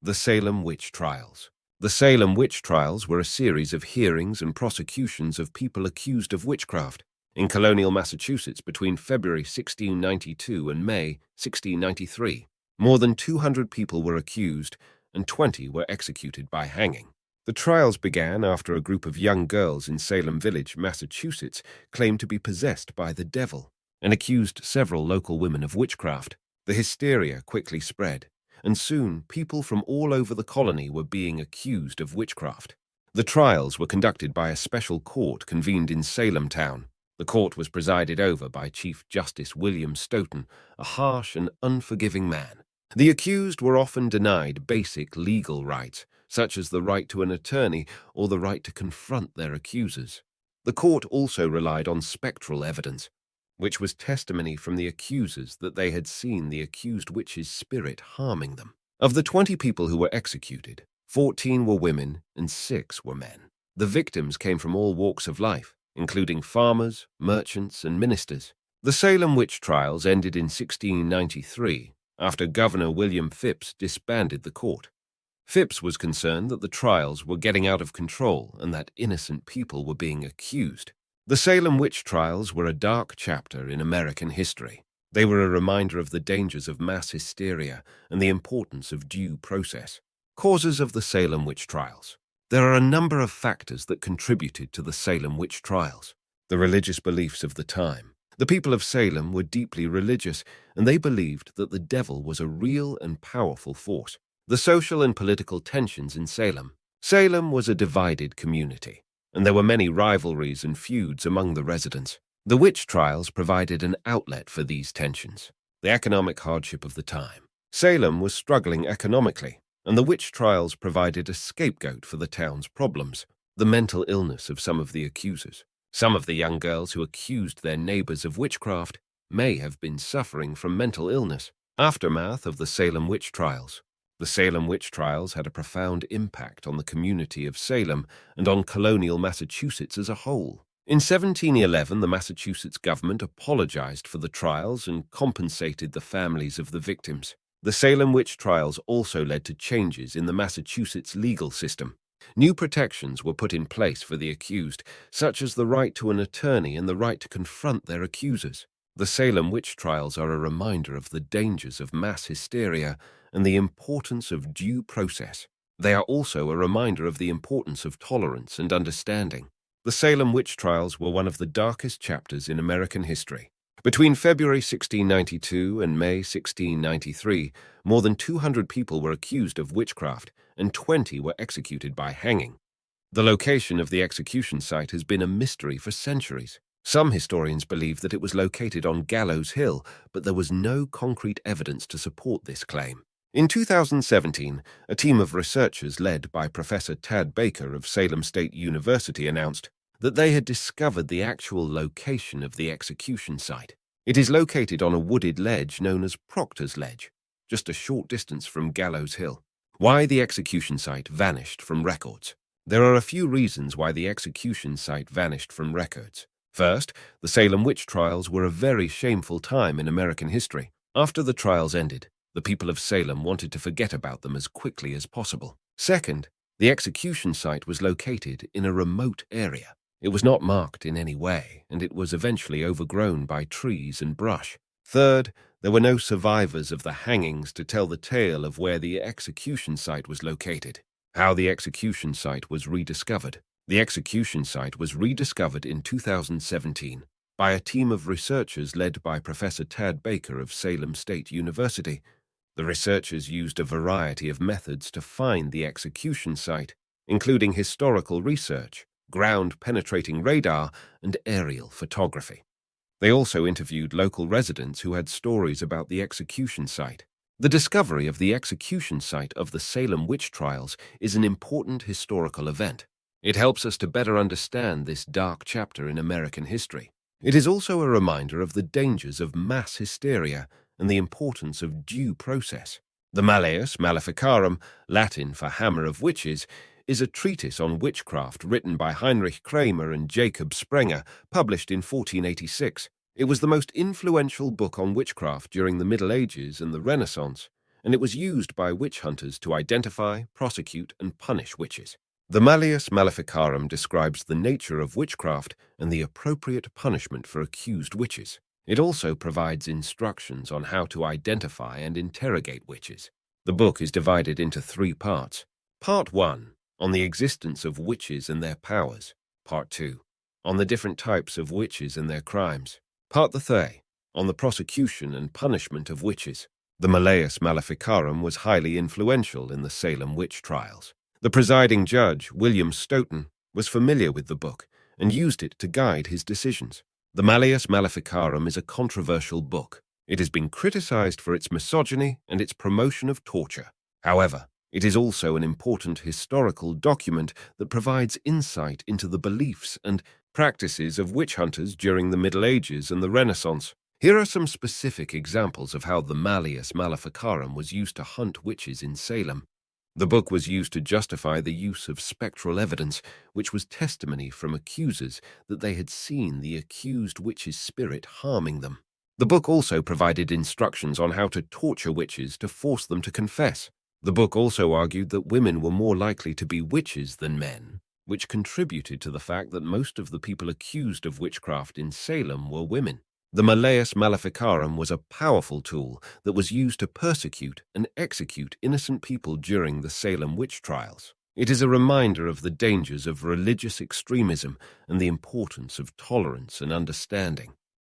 The Salem Witch Trials. The Salem Witch Trials were a series of hearings and prosecutions of people accused of witchcraft in Colonial Massachusetts between February 1692 and May 1693. More than 200 people were accused, and 20 were executed by hanging. The trials began after a group of young girls in Salem Village, Massachusetts, claimed to be possessed by the devil and accused several local women of witchcraft. The hysteria quickly spread, and soon people from all over the colony were being accused of witchcraft. The trials were conducted by a special court convened in Salem town. The court was presided over by Chief Justice William Stoughton, a harsh and unforgiving man. The accused were often denied basic legal rights, such as the right to an attorney or the right to confront their accusers. The court also relied on spectral evidence, which was testimony from the accusers that they had seen the accused witch's spirit harming them. Of the 20 people who were executed, 14 were women and 6 were men. The victims came from all walks of life, including farmers, merchants, and ministers. The Salem Witch Trials ended in 1693, after Governor William Phips disbanded the court. Phips was concerned that the trials were getting out of control and that innocent people were being accused. The Salem Witch Trials were a dark chapter in American history. They were a reminder of the dangers of mass hysteria and the importance of due process. Causes of the Salem Witch Trials. There are a number of factors that contributed to the Salem Witch Trials. The religious beliefs of the time. The people of Salem were deeply religious, and they believed that the devil was a real and powerful force. The social and political tensions in Salem. Salem was a divided community, and there were many rivalries and feuds among the residents. The witch trials provided an outlet for these tensions. The economic hardship of the time. Salem was struggling economically, and the witch trials provided a scapegoat for the town's problems. The mental illness of some of the accusers. Some of the young girls who accused their neighbors of witchcraft may have been suffering from mental illness. Aftermath of the Salem Witch Trials. The Salem Witch Trials had a profound impact on the community of Salem and on colonial Massachusetts as a whole. In 1711, the Massachusetts government apologized for the trials and compensated the families of the victims. The Salem Witch Trials also led to changes in the Massachusetts legal system. New protections were put in place for the accused, such as the right to an attorney and the right to confront their accusers. The Salem Witch Trials are a reminder of the dangers of mass hysteria and the importance of due process. They are also a reminder of the importance of tolerance and understanding. The Salem Witch Trials were one of the darkest chapters in American history. Between February 1692 and May 1693, more than 200 people were accused of witchcraft, and 20 were executed by hanging. The location of the execution site has been a mystery for centuries. Some historians believe that it was located on Gallows Hill, but there was no concrete evidence to support this claim. In 2017, a team of researchers led by Professor Tad Baker of Salem State University announced that they had discovered the actual location of the execution site. It is located on a wooded ledge known as Proctor's Ledge, just a short distance from Gallows Hill. Why the execution site vanished from records. There are a few reasons why the execution site vanished from records. First, the Salem Witch Trials were a very shameful time in American history. After the trials ended, the people of Salem wanted to forget about them as quickly as possible. Second, the execution site was located in a remote area. It was not marked in any way, and it was eventually overgrown by trees and brush. Third, there were no survivors of the hangings to tell the tale of where the execution site was located. How the execution site was rediscovered. The execution site was rediscovered in 2017 by a team of researchers led by Professor Tad Baker of Salem State University. The researchers used a variety of methods to find the execution site, including historical research, ground-penetrating radar, and aerial photography. They also interviewed local residents who had stories about the execution site. The discovery of the execution site of the Salem Witch Trials is an important historical event. It helps us to better understand this dark chapter in American history. It is also a reminder of the dangers of mass hysteria and the importance of due process. The Malleus, Maleficarum, Latin for Hammer of Witches, is a treatise on witchcraft written by Heinrich Kramer and Jacob Sprenger, published in 1486. It was the most influential book on witchcraft during the Middle Ages and the Renaissance, and it was used by witch hunters to identify, prosecute, and punish witches. The Malleus Maleficarum describes the nature of witchcraft and the appropriate punishment for accused witches. It also provides instructions on how to identify and interrogate witches. The book is divided into 3 parts. Part 1, on the existence of witches and their powers. Part 2, on the different types of witches and their crimes. Part 3, on the prosecution and punishment of witches. The Malleus Maleficarum was highly influential in the Salem Witch Trials. The presiding judge, William Stoughton, was familiar with the book and used it to guide his decisions. The Malleus Maleficarum is a controversial book. It has been criticized for its misogyny and its promotion of torture. However, it is also an important historical document that provides insight into the beliefs and practices of witch hunters during the Middle Ages and the Renaissance. Here are some specific examples of how the Malleus Maleficarum was used to hunt witches in Salem. The book was used to justify the use of spectral evidence, which was testimony from accusers that they had seen the accused witch's spirit harming them. The book also provided instructions on how to torture witches to force them to confess. The book also argued that women were more likely to be witches than men, which contributed to the fact that most of the people accused of witchcraft in Salem were women. The Malleus Maleficarum was a powerful tool that was used to persecute and execute innocent people during the Salem Witch Trials. It is a reminder of the dangers of religious extremism and the importance of tolerance and understanding.